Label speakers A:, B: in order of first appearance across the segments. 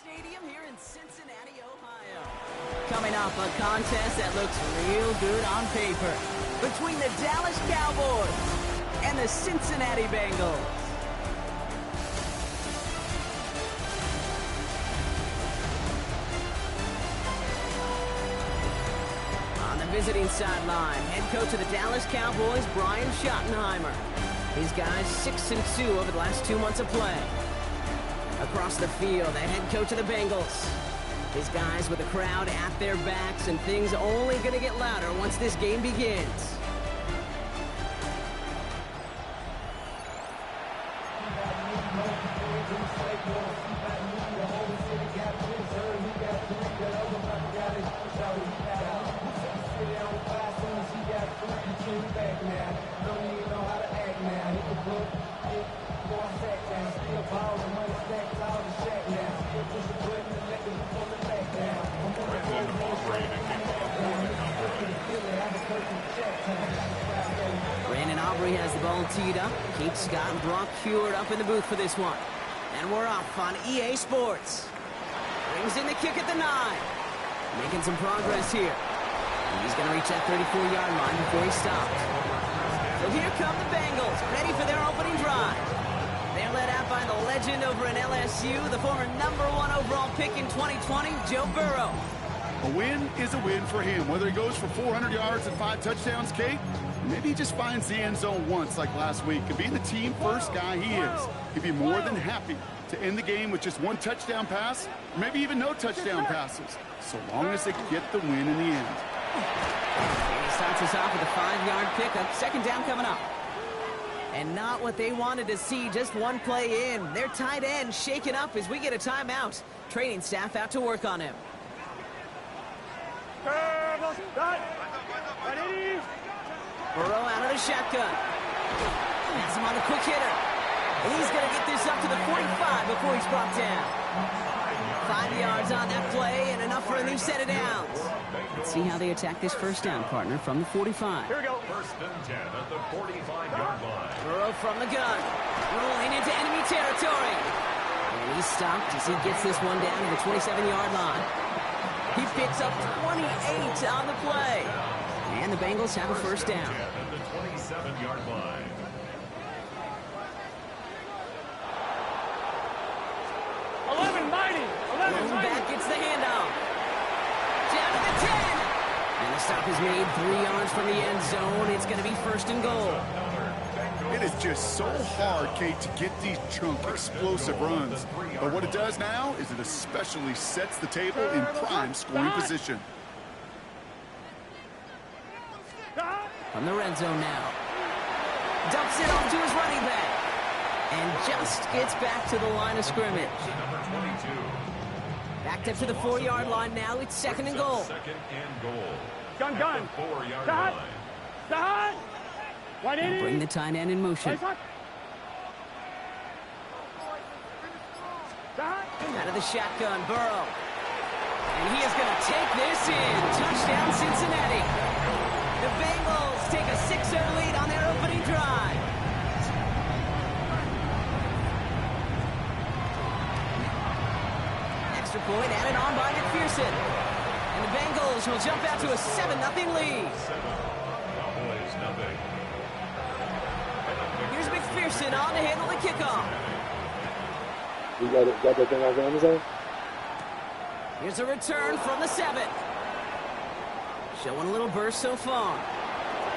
A: Stadium here in Cincinnati, Ohio. Coming up, a contest that looks real good on paper between the Dallas Cowboys and the Cincinnati Bengals. On the visiting sideline, head coach of the Dallas Cowboys, Brian Schottenheimer. His guys 6-2 over the last 2 months of play. Across the field, the head coach of the Bengals. His guys with the crowd at their backs, and things only going to get louder once this game begins. Has the ball teed up. Kate Scott and Brock Huard up in the booth for this one. And we're off on EA Sports. Brings in the kick at the 9. Making some progress here. And he's going to reach that 34-yard line before he stops. So here come the Bengals, ready for their opening drive. They're led out by the legend over in LSU, the former #1 overall pick in 2020, Joe Burrow.
B: A win is a win for him. Whether he goes for 400 yards and 5 touchdowns, Kate, maybe he just finds the end zone once like last week. And being the team first guy he is, he'd be more than happy to end the game with just 1 touchdown pass, or maybe even no touchdown passes, so long as they get the win in the end.
A: And he starts us off with a 5-yard pickup. Second down coming up. And not what they wanted to see, just one play in. Their tight end shaken up as we get a timeout. Training staff out to work on him. Burrow out of the shotgun. Has him on a quick hitter. And he's going to get this up to the 45 before he's brought down. 5 yards on that play and enough for a new set of downs. Let's see how they attack this first down, partner, from the 45.
C: Here we go. First and 10 at the 45-yard line.
A: Burrow from the gun. Rolling into enemy territory. And he's stopped as he gets this one down to the 27-yard line. He picks up 28 on the play. And the Bengals have a first down.
C: At the 27-yard line.
A: Back gets the handoff. Down to the 10. And the stop is made 3 yards from the end zone. It's going to be first and goal.
B: It is just so hard, Kate, to get these chunk, explosive runs. But what it does now is it especially sets the table in prime scoring position.
A: From the red zone now. Dumps it off to his running back. And just gets back to the line of scrimmage. Backed up to the 4-yard line now. It's second and goal.
C: Second and goal.
D: Gun.
C: 4-yard line.
A: And bring the tight end in motion. Out of the shotgun, Burrow. And he is going to take this in. Touchdown, Cincinnati. The Bengals take a 6-0 lead on their opening drive. Extra point added on by McPherson. And the Bengals will jump out to a 7-0 lead.
C: Cowboys nothing.
A: Here's McPherson on to handle the kickoff.
E: You got that thing off Amazon?
A: Here's a return from the 7. Showing a little burst so far.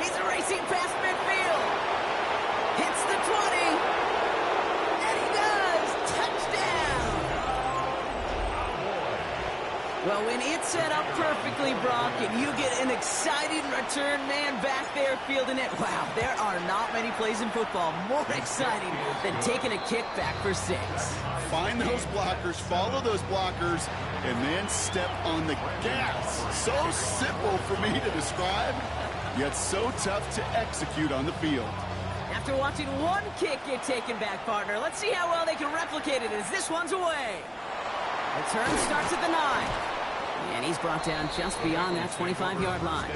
A: He's racing past midfield. Hits the 20. And he does. Touchdown. Well, when it's set up perfectly, Brock, and you get an exciting return man back there fielding it, wow, there are not many plays in football more exciting than taking a kick back for 6.
B: Find those blockers, follow those blockers, and then step on the gas. So simple for me to describe, yet so tough to execute on the field.
A: After watching one kick get taken back, partner, let's see how well they can replicate it as this one's away. Return starts at the 9. And he's brought down just beyond that 25-yard line.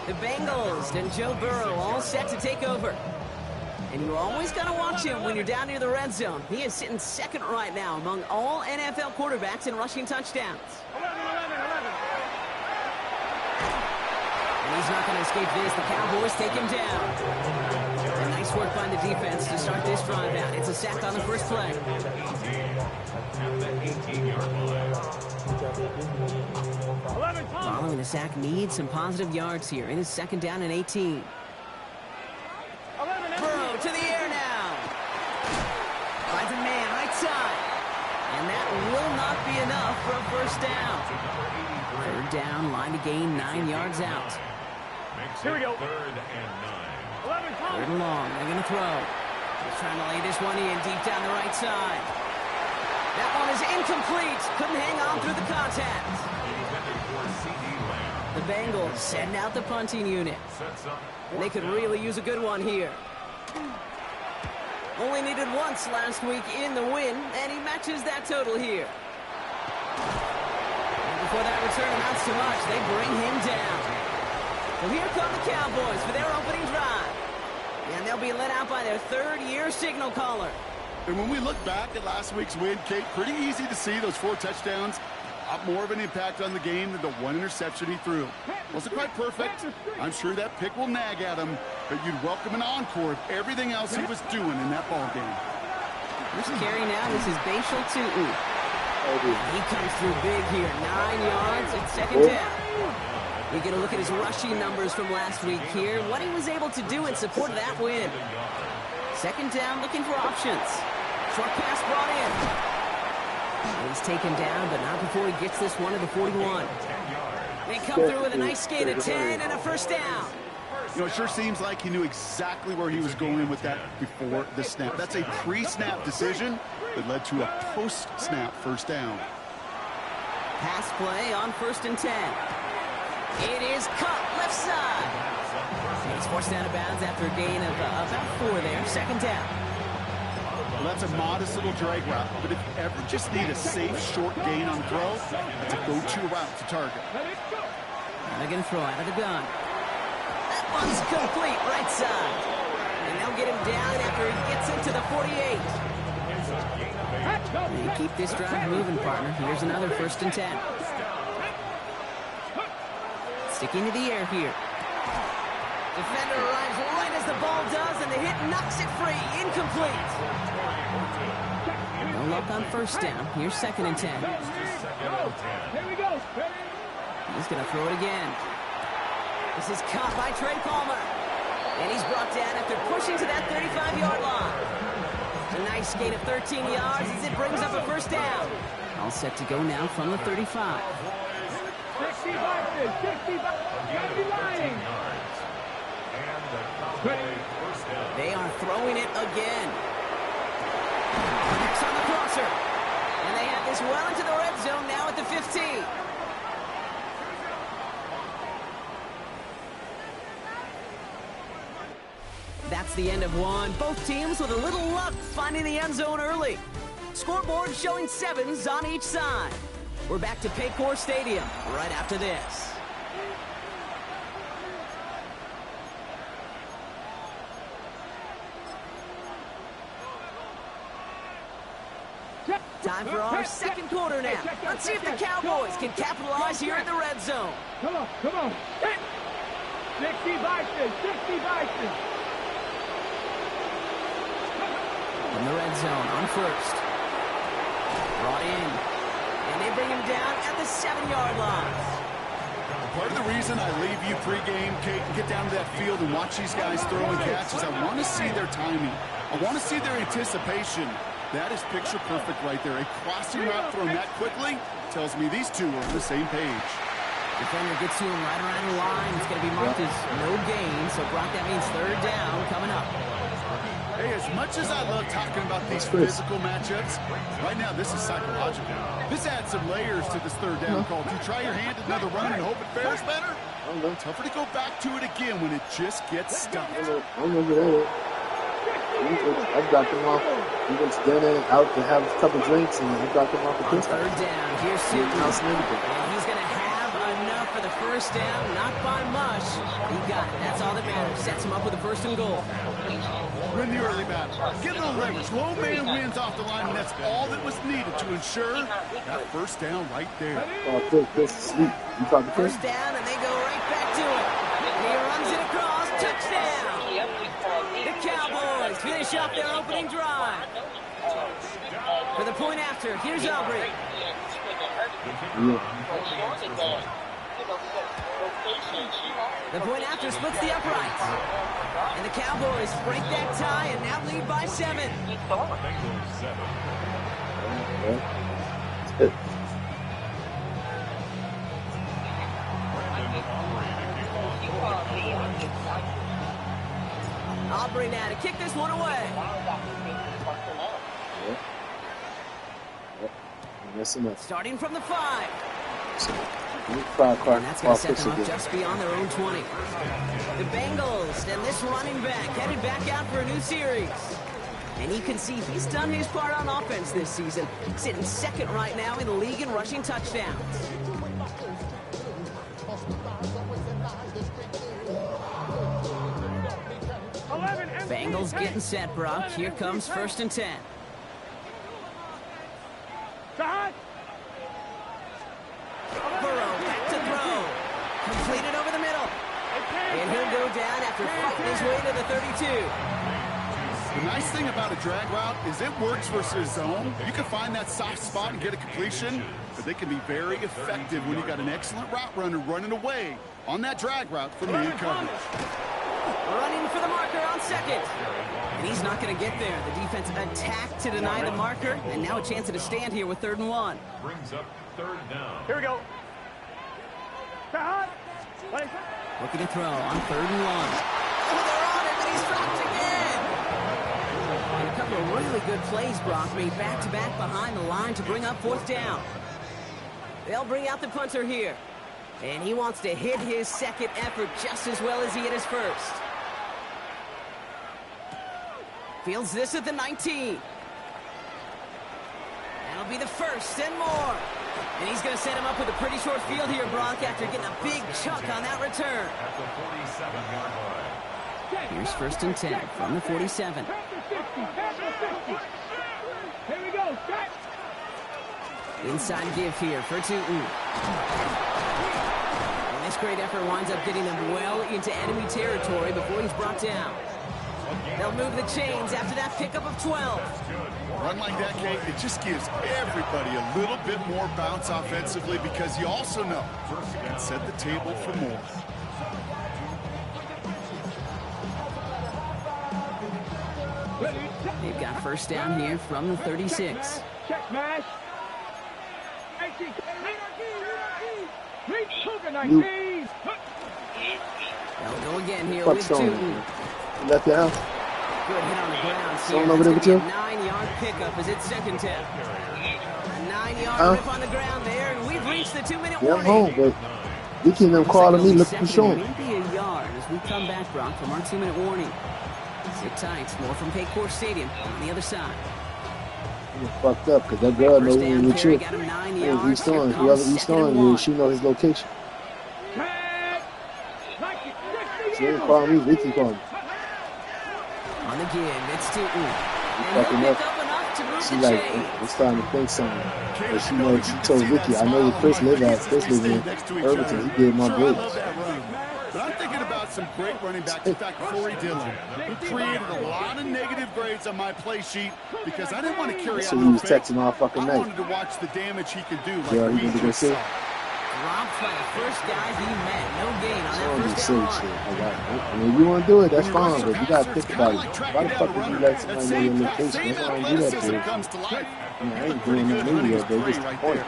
A: The Bengals and Joe Burrow all set to take over. And you always got to watch him when you're down near the red zone. He is sitting second right now among all NFL quarterbacks in rushing touchdowns. And he's not going to escape this. The Cowboys take him down. And nice work by the defense to start this drive out. It's a sack on the first play. Following the sack needs some positive yards here. It is second down and 18. Burrow to the air now. Finds a man right side. And that will not be enough for a first down. Third down, line to gain 9 yards out.
C: Here we go. Third and 9.
A: Third and long. They're going to throw. He's trying to lay this one in deep down the right side. That one is incomplete. Couldn't hang on through the contact. The Bengals send out the punting unit. They could really use a good one here. Only needed once last week in the win, and he matches that total here. And before that return amounts to much, they bring him down. Well, here come the Cowboys for their opening drive. And they'll be let out by their third-year signal caller.
B: And when we look back at last week's win, Kate, pretty easy to see those 4 touchdowns. More of an impact on the game than the 1 interception he threw. Wasn't quite perfect. I'm sure that pick will nag at him, but you'd welcome an encore of everything else he was doing in that ball game.
A: This carry now, this is Bashal Tutin. He comes through big here. 9 yards at second down. We get a look at his rushing numbers from last week here. What he was able to do in support of that win. Second down, looking for options. Short pass brought in. He's taken down, but not before he gets this one to the 41. They come through with a nice gain of 10 and a first down.
B: You know, it sure seems like he knew exactly where he was going with that before the snap. That's a pre-snap decision that led to a post-snap first down.
A: Pass play on 1st and 10. It is cut left side. He's forced out of bounds after a gain of about 4 there. Second down.
B: Well, that's a modest little drag route, but if you ever just need a safe, short gain on throw, that's a go-to route to target.
A: And they're going to throw out of the gun. That one's complete, right side. And they'll get him down after he gets into the 48. They keep this drive moving, partner. Here's another 1st and 10. Sticking to the air here. Defender arrives right as the ball does, and the hit knocks it free. Incomplete. No luck on first down. Here's 2nd and 10.
D: Here we go.
A: He's going to throw it again. This is caught by Trey Palmer. And he's brought down after pushing to that 35-yard line. A nice gain of 13 yards as it brings up a first down. All set to go now from the 35.
D: 65.
A: They are throwing it again. Next on the crosser. And they have this well into the red zone now at the 15. That's the end of one. Both teams with a little luck finding the end zone early. Scoreboard showing 7s on each side. We're back to Paycor Stadium right after this. Time for our second quarter now. Let's see if the Cowboys can capitalize here in the red zone.
D: Come on. 60 Vikings.
A: In the red zone on first. Brought in. And they bring him down at the 7-yard line.
B: Part of the reason I leave you pregame, Kate, and get down to that field and watch these guys throw and catch is I want to see their timing. I want to see their anticipation. That is picture perfect right there. A crossing route thrown that quickly tells me these two are on the same page.
A: Defender gets to him right around the line. It's going to be marked as no gain. So, Brock, that means third down coming up.
B: Hey, as much as I love talking about these physical matchups, right now this is psychological. This adds some layers to this third down call. Do you try your hand at another run and hope it fares better? Tougher to go back to it again when it just gets stuffed.
E: I'm gonna get at it. I've dropped him off. He was standing out to have a couple drinks, and I dropped him off the
A: on third down, here's Susan. And he's going to have a enough for the first down, not by much. He got it. That's all that matters. Sets him up with a first and goal.
B: Win the early battle. Get a little leverage. Low man wins off the line, and that's all that was needed to ensure that first down right there.
E: Oh, Chris, sleep. You talking to Chris?
A: First down, and they go right back to it. And he runs it across. Touchdown. The Cowboys finish up their opening drive. For the point after, here's Aubrey. The point after splits the uprights. And the Cowboys break that tie and now lead by 7. Aubrey now to kick this one away. Starting from the 5. And that's going to set them up just beyond their own 20. The Bengals and this running back headed back out for a new series. And you can see he's done his part on offense this season, sitting second right now in the league in rushing touchdowns. Bengals getting set, Brock. Here comes 1st and 10. Burrow back to throw. Completed over the middle. And he'll go down after fighting his way to the 32.
B: The nice thing about a drag route is it works versus zone. You can find that soft spot and get a completion, but they can be very effective when you got an excellent route runner running away on that drag route from man coverage.
A: Running for the marker on 2nd. And he's not going to get there. The defense attacked to deny the marker, and now a chance at a stand here with 3rd and 1.
C: Brings up 3rd down.
D: Here we go.
A: Looking to throw on 3rd and 1. Oh, they're on it, but he's dropped again. And a couple of really good plays, Brock, made back-to-back behind the line to bring up 4th down. They'll bring out the punter here. And he wants to hit his 2nd effort just as well as he hit his 1st. Fields this at the 19. That'll be the 1st and more. And he's going to set him up with a pretty short field here, Brock, after getting a big chunk on that return.
C: At the 47-yard line.
A: Here's 1st and 10 from the 47.
D: Here we go.
A: Inside give here for Tootin. And this great effort winds up getting them well into enemy territory before he's brought down. They'll move the chains after that pickup of 12.
B: Run like that, Kate, it just gives everybody a little bit more bounce offensively because you also know you can set the table for more.
A: They've got 1st down here from the 36.
D: Check, mash.
A: They'll go again here with Tootin.
E: Left down.
A: Good hit on the ground.
E: Someone over there with you?
A: 9-yard pickup as it's 2nd 10. A 9-yard rip on the ground there, and we've reached the 2-minute warning.
E: I'm home, but Vicky and them calling me looking for Sean.
A: Maybe a yard as we come back, Brock, from our 2-minute warning. Sit tight. More from Paycor Stadium on the other side.
E: I'm fucked up because that girl knows me with you. He's throwing. Whoever he's throwing, she knows his location. She didn't call me. Vicky called me.
A: On the give, it's Tootin.
E: Fucking up. She like, I'm starting to think something. But she knows, she told Vicky, I know where Chris lives at. Chris lives in Irvington. He gave my grades.
B: But I'm thinking about some great running backs. In fact, Corey Dillon, who created a lot of negative grades on my play sheet because I didn't want to carry out
E: he was texting all fucking night.
B: I wanted to watch the damage he could do. Like
E: yeah, he did see.
A: Dropped by the first guy he met. No gain on that first down run.
E: I mean, if you want to do it, that's fine, but you got to think about it. Why the fuck would you let somebody know your location? That's why I don't do that to you. I ain't doing that anyway, but it's the point.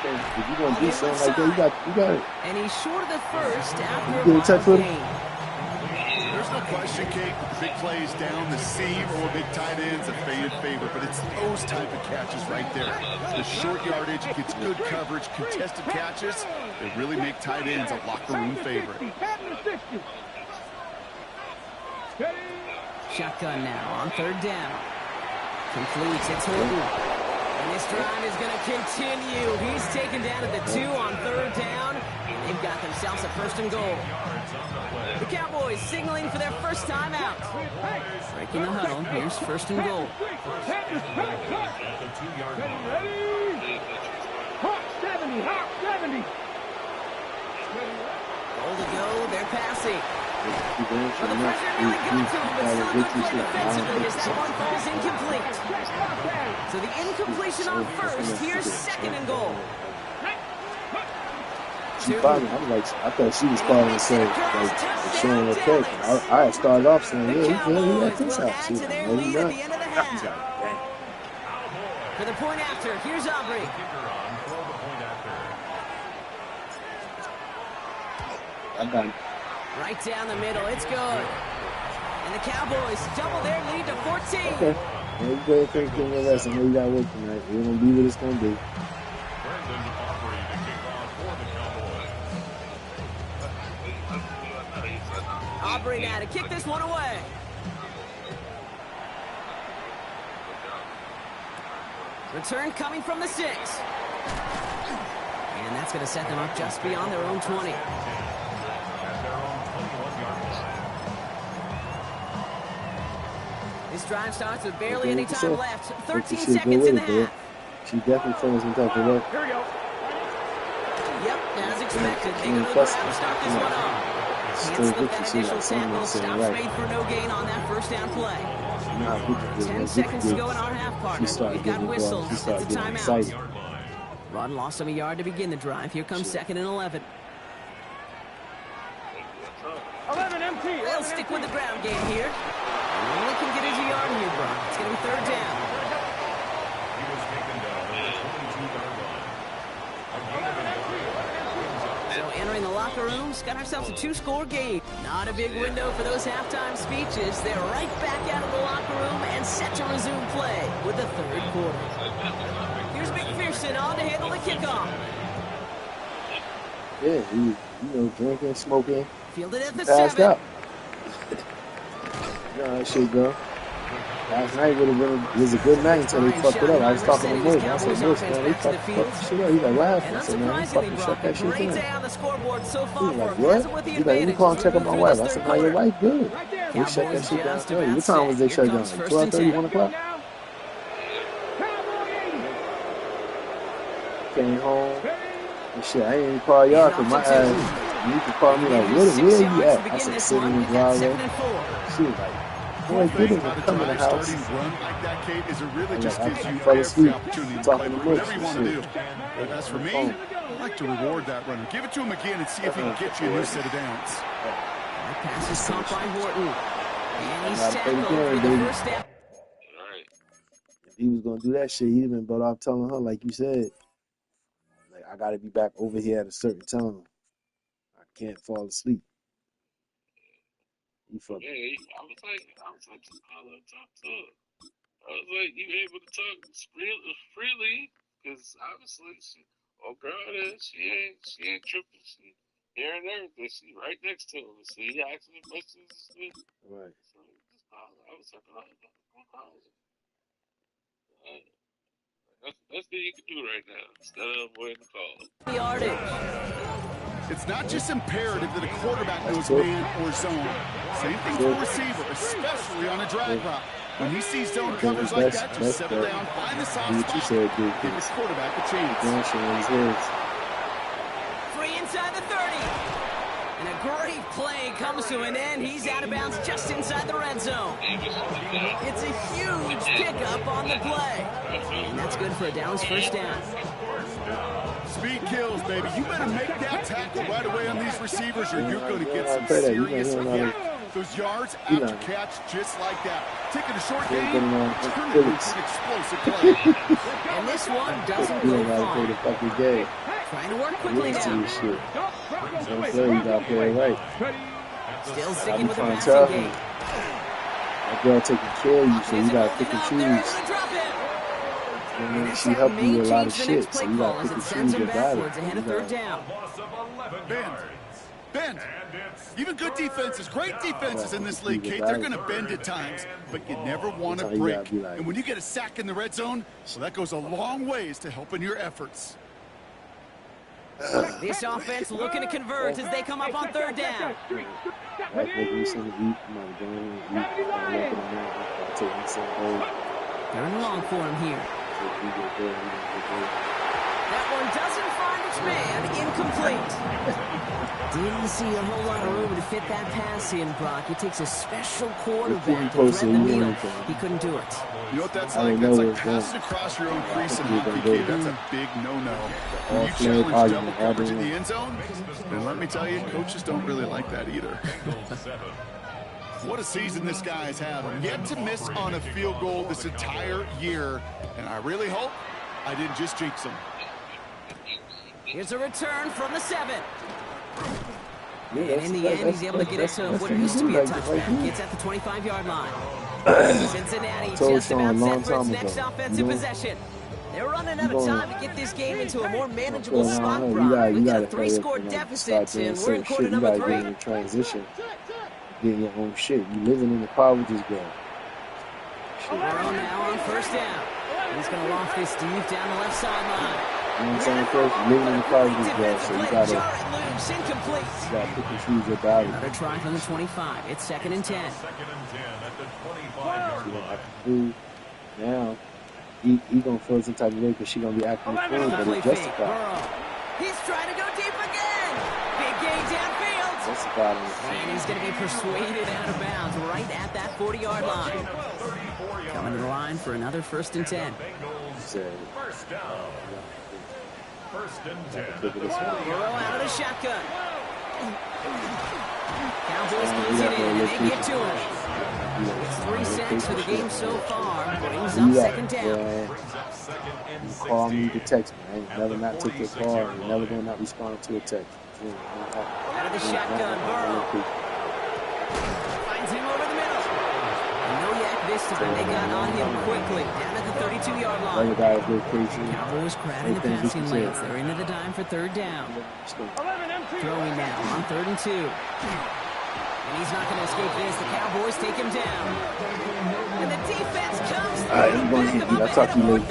E: If you're going to do something like that, you got it.
A: And he's short of the first after
E: a touch with him?
B: There's no question, Kate, the big plays down the seam or big tight ends, a fan favorite, but it's those type of catches right there. The short yardage gets good coverage, contested catches that really make tight ends a locker room favorite.
A: Shotgun now on 3rd down. Completes, it's Horton. And this drive is going to continue. He's taken down at the 2 on 3rd down. And they've got themselves a 1st and goal. The Cowboys signaling for their first time out. Breaking the huddle. Here's 1st and goal.
D: Hawk 70, Hawk 70.
A: Goal to go. They're passing.
E: Keep going.
A: Well, the pressure really got to him, but still a good play defensively as that one falls incomplete. So the incompletion on 1st. Here's 2nd and goal.
E: She probably, I thought she was probably going to say, like, showing her pick. I had started off saying, yeah, he got this out. She was like, no, he's not. He's like, dang.
A: For the point after, here's Aubrey.
E: I got it.
A: Right down the middle, it's good. And the Cowboys double their lead to 14.
E: Okay. Yeah, you better take care of the rest. I know you got work tonight. We're going to be what it's going to be.
A: Aubrey now to kick this one away. Return coming from the 6. And that's going to set them up just beyond their own 20. This drive starts with barely any time left. 13 seconds in the half.
E: She definitely feels some type of work.
A: Here we go. Yep, as expected. They go to the ground to start this one off. Hits with that initial tackle. Stops made for no gain on that 1st down play. 10 seconds to go in our half, partner. We've got whistles. It's a timeout. Rod lost him a yard to begin the drive. Here comes 2nd and 11.
D: 11 MT.
A: They'll stick with the ground game here. Only can get his yard here, Brock. It's going to be 3rd down. So entering the locker rooms, got ourselves a 2-score game. Not a big window for those halftime speeches. They're right back out of the locker room and set to resume play with the 3rd quarter. Here's McPherson on to handle the kickoff.
E: Yeah, he was, drinking, smoking.
A: Fielded at the
E: passed
A: 7.
E: out. That shit, bro. Last night was a good night until they fucked it up. I was talking to Moose. I said, Moose, man, they fucked the shit up. He's like, what happened? I said, man, they fucking shut that shit down. He was like, what? He's like, let me call and check on my wife. I said, no, your wife good. They shut that shit down early. What time was they shut down? Like 12:30, 1 o'clock? Came home. And shit, I ain't even call y'all because my ass, you can call me like, where you at? I said, sitting in the driveway. She was like, boy, get him to come in the house. I fell asleep talking to Moose.
B: Whatever you want to do. But as for me, I like to reward that runner. Give it to him again and see if he can get you a new set of downs.
A: That pass is caught by Horton. And he's tackled for the first down.
E: If he was going to do that shit, he'd have been better off telling her, like you said, like, I got to be back over here at a certain time. I can't fall asleep.
F: Yeah, I was like, just call her, talk to her. I was like, you able to talk freely? Because obviously, she ain't tripping. She hearing everything. She right next to him. So he asking me questions.
E: Right.
F: So just call her. I was like, call her. That's what you can do right now instead of waiting to call.
B: It's not just imperative that a quarterback knows man or zone. Same thing for a receiver, especially on a drag route. When he sees zone coverage like that, just settle down, find the soft spot, give his quarterback a chance.
A: Free inside the 30. And a great play comes to an end. He's out of bounds just inside the red zone. It's a huge pickup on the play. And that's good for a Downs 1st down.
B: Speed kills, baby. You better make that tackle right away on these receivers or you're going to get some serious hit. Those yards after catch just like that. Taking a short game, turn it into an explosive play.
A: And this one doesn't go far. Trying to work quickly now.
E: You got to play right.
A: Still sticking with the passing game.
E: That girl taking care of you, so you got to pick and choose. She helped you with a lot of shit, so you got to pick and choose your battle.
A: Ahead of 3rd down.
B: Ben, Bend. Even good defenses, great defenses in this league, Kate, they're going to bend at times, but you never want to break. And when you get a sack in the red zone, well, that goes a long ways to helping your efforts.
A: This offense looking to convert as they come up on third down. They're in long for him here. That one doesn't find its man. Incomplete. Didn't see a whole lot of room to fit that pass in, Brock. It takes a special quarterback to thread the needle. He couldn't do it.
B: You know what that's like? That's like passing across your own crease in hockey, kid. That's a big no-no. When you challenge double coverage in the end zone, and let me tell you, coaches don't really like that either. What a season this guy has had. Yet to miss on a field goal this entire year. And I really hope I didn't just jinx him.
A: Here's a return from the 7. And in the end, he's able to get it to what used to be a touchback. Gets at the 25-yard line. Cincinnati just about set for its next offensive possession. They're running out of time to get this game into a more manageable spot, Brock. We got a 3-score deficit, and we're in quarter number 3.
E: You transition, getting your own shit. You living in the car with this guy.
A: Burrow now on first down. He's going to loft this deep down the left sideline.
E: You know what I'm saying, Chris? You living in the car with this guy, so you gotta pick and choose your battle.
A: Another try from the 25. It's 2nd and 10.
E: Now, he gonna feel some type of way because she gonna be acting the fool, but it's justified.
A: He's trying to go deep again. Big gain downfield.
E: Justified.
A: And he's going to be persuaded out of bounds right at that 40-yard line. Coming to the line for another 1st and 10. Burrow out of the shotgun. Cowboys close it in, and they get to him. It's 3 sacks for the game so far. Brings up 2nd down.
E: Call me to text me. I ain't never not take your call. I'm never gonna not respond to a text.
A: Out of the shotgun, Burrow. Finds him over the middle. No yak this time. They got on him quickly. Down at the 32-yard line. Cowboys crowding the passing lanes. They're into the dime for 3rd down. Throwing now on 3rd and 2. And he's not going to escape this. The Cowboys take him down. And the defense comes through.
E: I'll talk to you later.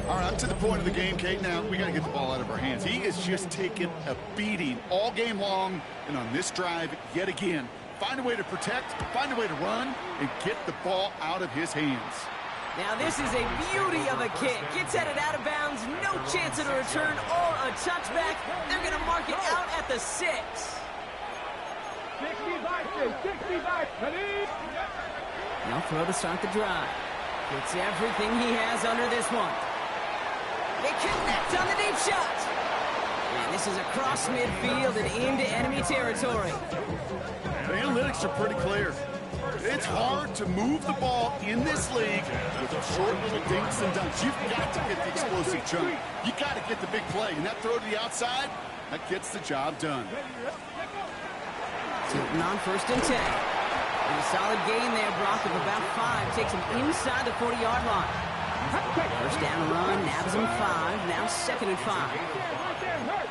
B: All right, up to the point of the game, Kate. Now, we got to get the ball out of our hands. He is just taking a beating all game long. And on this drive, yet again, find a way to protect, find a way to run, and get the ball out of his hands.
A: Now this is a beauty of a kick. Gets headed out of bounds, no chance of a return or a touchback. They're going to mark it out at the 6.
D: 65.
A: Now throw to start the drive. Gets everything he has under this one. They connect on the deep shot. And this is across midfield and into enemy territory.
B: The analytics are pretty clear. It's hard to move the ball in this league with short little dinks and dunks. You've got to get the explosive chunk. You got to get the big play. And that throw to the outside, that gets the job done.
A: Tilton on 1st and 10. And a solid gain there, Brock, of about 5. Takes him inside the 40-yard line. First down run, nabs him 5. Now 2nd and 5.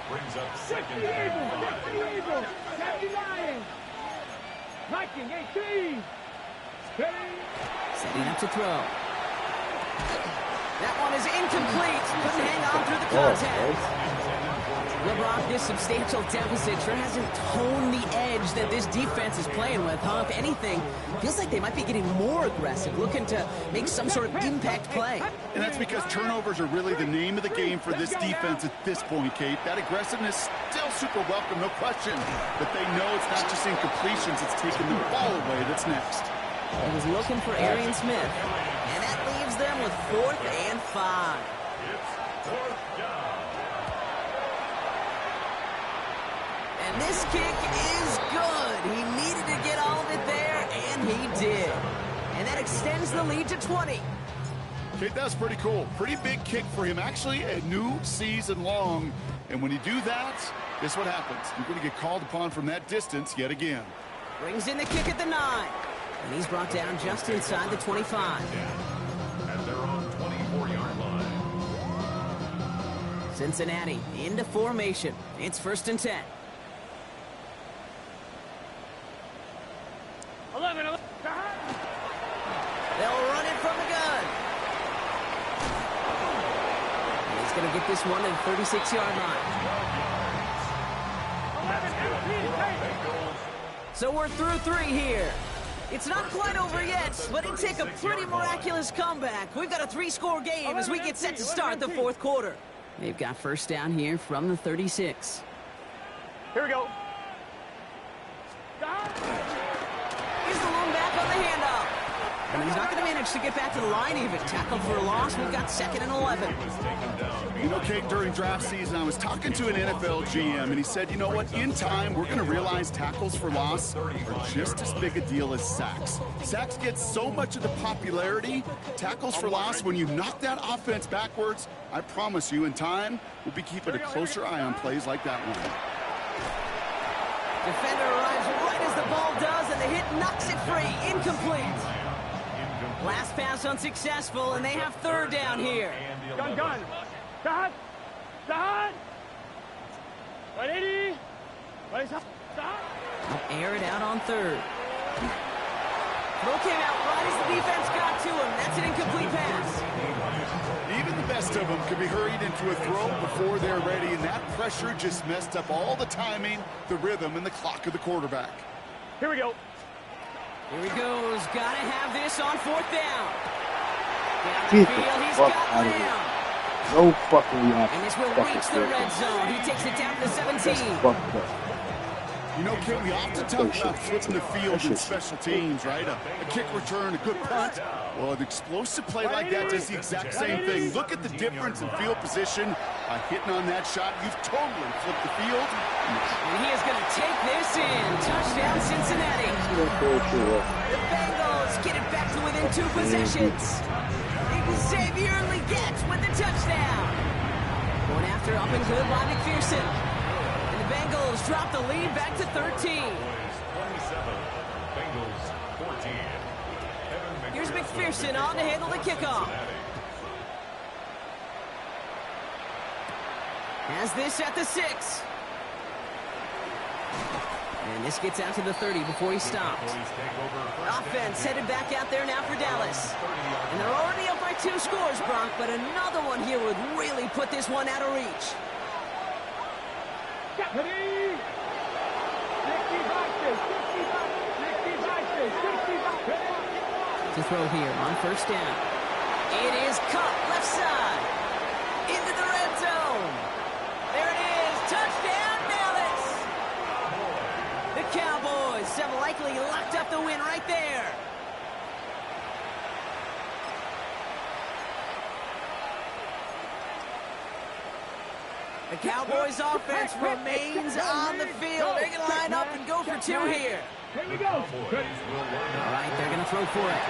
C: Brings up 2nd and 5.
D: Viking 18.
A: Setting up to throw. That one is incomplete. Couldn't hang on through the contact. LeBron, this substantial deficit sure hasn't toned the edge that this defense is playing with, huh? If anything, feels like they might be getting more aggressive, looking to make some sort of impact play.
B: And that's because turnovers are really the name of the game for this defense at this point, Kate. That aggressiveness still super welcome, no question. But they know it's not just incompletions, it's taking the ball away that's next.
A: He was looking for Arian Smith, and that leaves them with 4th and 5.
C: It's 4th down.
A: And this kick is good. He needed to get all of it there, and he did. And that extends the lead to 20.
B: Kate, that's pretty cool. Pretty big kick for him. Actually, a new season long. And when you do that, guess what happens? You're going to get called upon from that distance yet again.
A: Brings in the kick at the 9. And he's brought down just inside the 25.
C: And they're on 24-yard line.
A: Cincinnati into formation. It's 1st and 10. get this one to the 36-yard line. So we're through 3 here. It's not quite over yet, but it'd take a pretty miraculous comeback. We've got a 3-score game as we get set to start the 4th quarter. They've got first down here from the 36.
D: Here we go.
A: Here's the lone back on the handoff. And he's not going to manage to get back to the line even. Tackled for a loss. We've got 2nd and 11.
B: You know, Kate, during draft season, I was talking to an NFL GM, and he said, you know what, in time, we're going to realize tackles for loss are just as big a deal as sacks. Sacks get so much of the popularity. Tackles for loss, when you knock that offense backwards, I promise you, in time, we'll be keeping a closer eye on plays like that one.
A: Defender arrives right as the ball does, and the hit knocks it free. Incomplete. Last pass unsuccessful, and they have 3rd down here.
D: Gun. Sahad. 180.
A: Air it out on 3rd. Throw came out right as the defense got to him. That's an incomplete pass.
B: Even the best of them can be hurried into a throw before they're ready, and that pressure just messed up all the timing, the rhythm, and the clock of the quarterback.
D: Here we go.
A: Here he goes. Gotta have this on 4th down. Down the
E: Get the
A: field, he's
E: fuck
A: got
E: out of
A: Lamb.
E: here. No fucking reaction.
A: And this will reach the red zone. He takes it down to the 17.
E: Fucked up.
B: You know, Kate, we often talk about flipping the field in special teams, right? A kick return, a good punt. Well, an explosive play like that does the exact same thing. Look at the difference in field position. By hitting on that shot, you've totally flipped the field.
A: And he is going to take this in. Touchdown, Cincinnati. The Bengals get it back to within 2 possessions. Xavier Legette with the touchdown. Going after up and good by McPherson. And the Bengals drop the lead back to 13. Here's McPherson on to handle the kickoff. Has this at the 6. And this gets out to the 30 before he stops. Offense headed back out there now for Dallas. And they're already up by 2 scores, Brock, but another one here would really put this one out of reach. To throw here on first down. It is caught left side. Into the red zone. There it is. Touchdown, Dallas. The Cowboys have likely locked up the win right there. The Cowboys offense remains on the field. They're going to line up and go for 2 here.
D: Here we go.
A: All right, they're going to throw for it.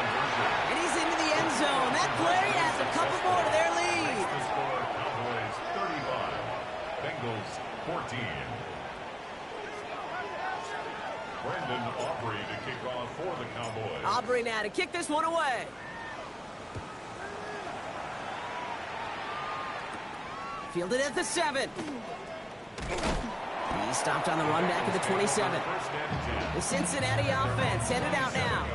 A: And he's into the end zone. That play adds a couple more to their lead.
C: Cowboys 35, Bengals 14. Brandon Aubrey to kick off for the Cowboys.
A: Aubrey now to kick this one away. Fielded at the 7. He stopped on the run back at the 27. The Cincinnati offense headed out now.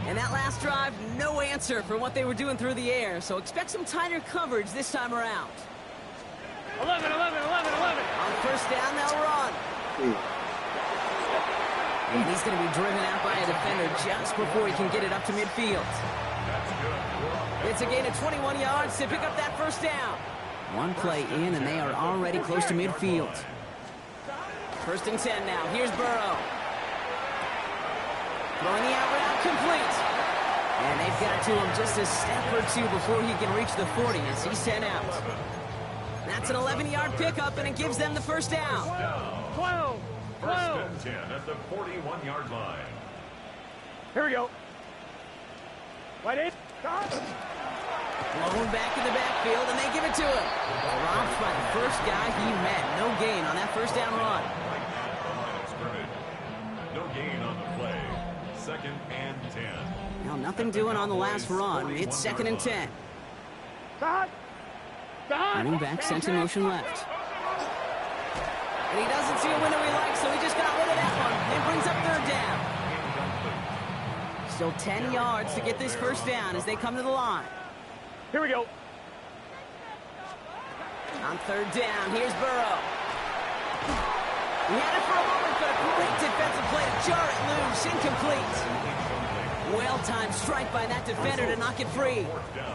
A: And that last drive, no answer for what they were doing through the air. So expect some tighter coverage this time around.
D: 11.
A: On first down, they'll run. And he's going to be driven out by a defender just before he can get it up to midfield. It's a gain of 21 yards to pick up that first down. One play in, and they are already close to midfield. First and 10 now. Here's Burrow. Throwing the out route complete. And they've got to him just a step or 2 before he can reach the 40 as he's sent out. That's an 11-yard pickup, and it gives them the first down.
D: 12.
C: First and 10 at the 41-yard line.
D: Here we go. Right in.
A: Blown back in the backfield, and they give it to him. Dropped by the first guy he met. No gain on that first down run.
C: No gain on the play. Second and 10.
A: Now, nothing doing on the last run. It's second and 10. Running back sent in motion left. And he doesn't see a window he likes, so he just got rid of that one. And brings up third down. Still 10 yards to get this first down as they come to the line.
D: Here we go.
A: On third down, here's Burrow. He had it for a moment, but a great defensive play to jar it loose. Incomplete. Well-timed strike by that defender to knock it free.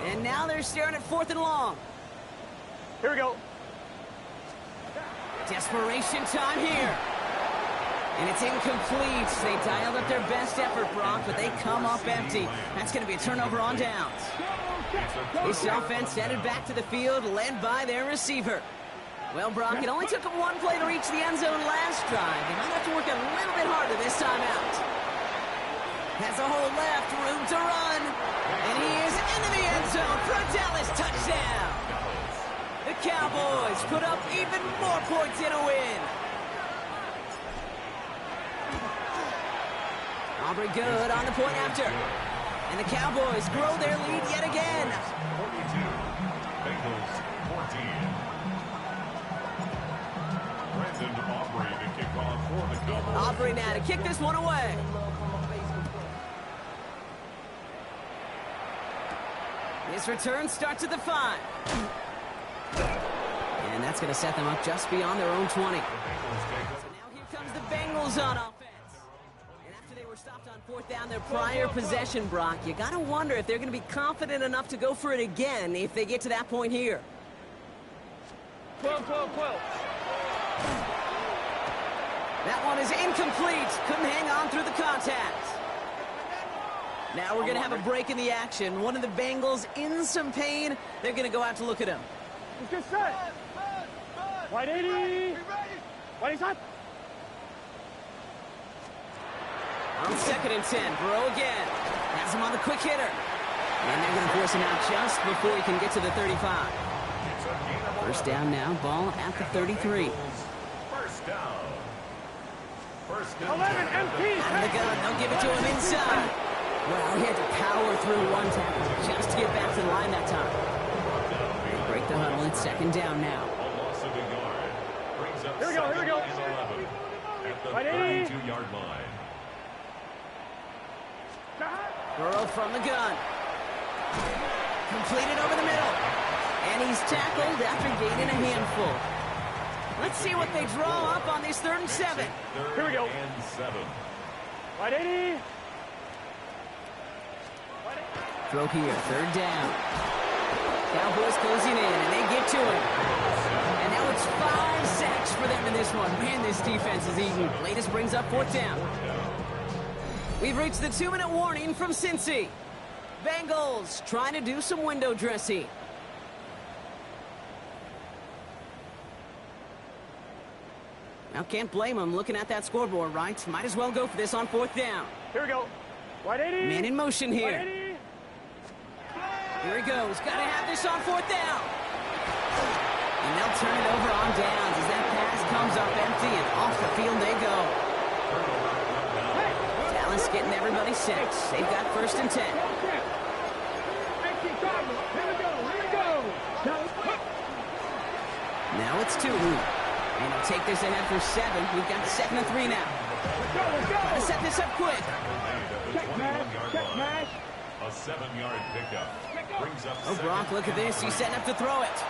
A: And now they're staring at 4th and long.
D: Here we go.
A: Desperation time here. And it's incomplete. They dialed up their best effort, Brock, but they come up empty. That's going to be a turnover on downs. This offense headed back to the field, led by their receiver. Well, Brock, it only took them one play to reach the end zone last drive. They might have to work a little bit harder this time out. Has a hole left, room to run. And he is into the end zone for a Dallas touchdown. The Cowboys put up even more points in a win. Aubrey good on the point after. And the Cowboys grow their lead yet again.
C: 42, Bengals 14. Brandon Aubrey to kick off for the Cowboys.
A: Aubrey now to kick this one away. His return starts at the 5. And that's going to set them up just beyond their own 20. So now here comes the Bengals on offense. And after they were stopped on 4th down their prior possession, Brock, you got to wonder if they're going to be confident enough to go for it again if they get to that point here.
D: 12, 12, 12.
A: That one is incomplete. Couldn't hang on through the contact. Now we're going to have a break in the action. One of the Bengals in some pain. They're going to go out to look at him.
D: Let's get set. White 80. White is hot.
A: On 2nd and 10, Burrow again. Has him on the quick hitter. And they're going to force him out just before he can get to the 35. First down now, ball at the 33.
C: First down.
D: 11 MPs.
A: Out of the gun, they'll give it to him inside. Well, he had to power through one tackle just to get back to the line that time. They break the huddle. It's 2nd down now.
D: Here we go, here we go.
C: At the 32-yard line.
A: Burrow from the gun. Completed over the middle. And he's tackled after gaining a handful. Let's see what they draw up on this 3rd and 7.
D: Here we go.
C: And 7.
D: White 80.
A: Throw here, 3rd down. Cowboys closing in, and they get to him. And now it's 5 sacks for them in this one. Man, this defense is eating. Latest brings up 4th down. We've reached the 2-minute warning from Cincy. Bengals trying to do some window dressing. Now, can't blame them looking at that scoreboard, right? Might as well go for this on 4th down.
D: Here we go. White 80.
A: Man in motion here.
D: White 80.
A: Here he goes. Got to have this on 4th down. And they'll turn it over on downs as that pass comes up empty and off the field they go. Dallas getting everybody set. They've got 1st and 10. Now it's 2. And they'll take this ahead for 7. We've got 2nd and 3 now. Try to set this up quick.
C: A 7-yard pickup. Brings up
A: Oh, Brock, look at this. He's setting up to throw it.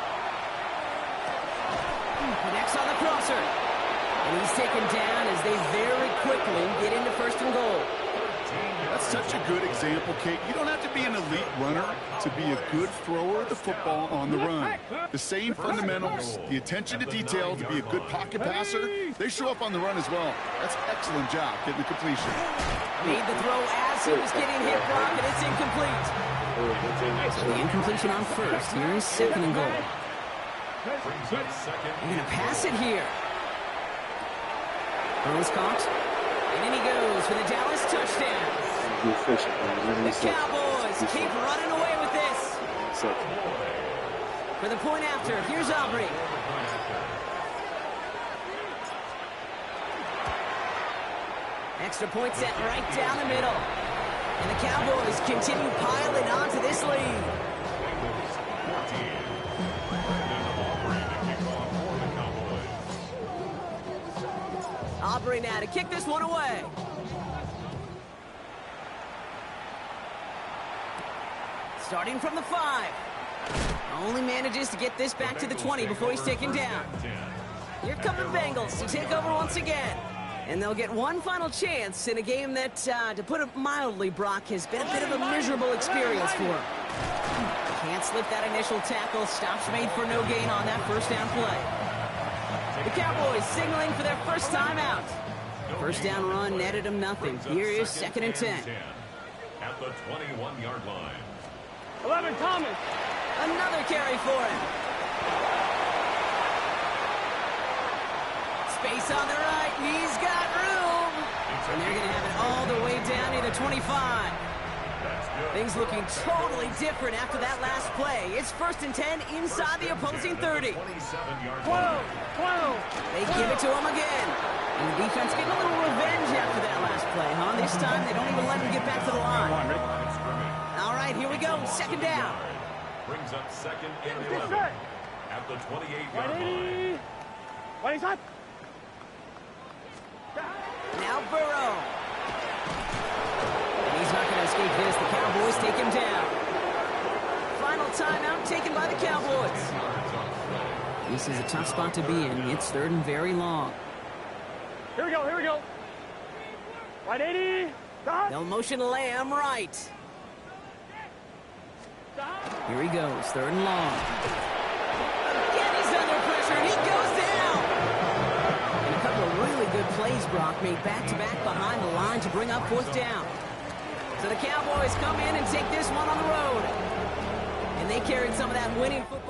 A: Connects on the crosser. And he's taken down as they very quickly get into 1st and goal.
B: That's such a good example, Kate. You don't have to be an elite runner to be a good thrower of the football on the run. The same fundamentals, the attention to detail to be a good pocket passer, they show up on the run as well. That's an excellent job getting the completion.
A: Made the throw as he was getting hit, Brock, and it's incomplete. So the incompletion on 1st. Here is 2nd and goal. They're going to pass it here. Burrow's caught. And in he goes for the Dallas touchdown. The Cowboys keep running away with this. For the point after, here's Aubrey. Extra point set right down the middle. And the Cowboys continue piling on to this lead. Aubrey now to kick this one away. Starting from the 5. Only manages to get this back to the 20 before he's taken down. Here come the Bengals to take over once again. And they'll get one final chance in a game that, to put it mildly, Brock, has been a bit of a miserable experience for him. Can't slip that initial tackle. Stops made for no gain on that first down play. The Cowboys signaling for their first time out. First down run netted him nothing. Here is 2nd and 10.
C: At the 21-yard line.
D: 11, Thomas.
A: Another carry for him. Space on the right, and he's got room. And they're going to have it all the way down near the 25. Things looking totally different after that last play. It's 1st and 10 inside the opposing 30.
D: 12.
A: They give it to him again. And the defense getting a little revenge after that last play, huh? This time they don't even let him get back to the line. All right, here we go. 2nd down.
C: Brings up 2nd and 11 at the 28-yard line.
D: What is that?
A: Now Burrow. And he's not going to escape this. The Cowboys take him down. Final timeout taken by the Cowboys. This is a tough spot to be in. It's 3rd and very long.
D: Here we go. Right 80. Stop.
A: They'll motion Lamb right. Here he goes, 3rd and long. Again, he's under pressure, and he goes down. And a couple of really good plays, Brock, made back-to-back behind the line to bring up 4th down. So the Cowboys come in and take this one on the road. And they carried some of that winning football.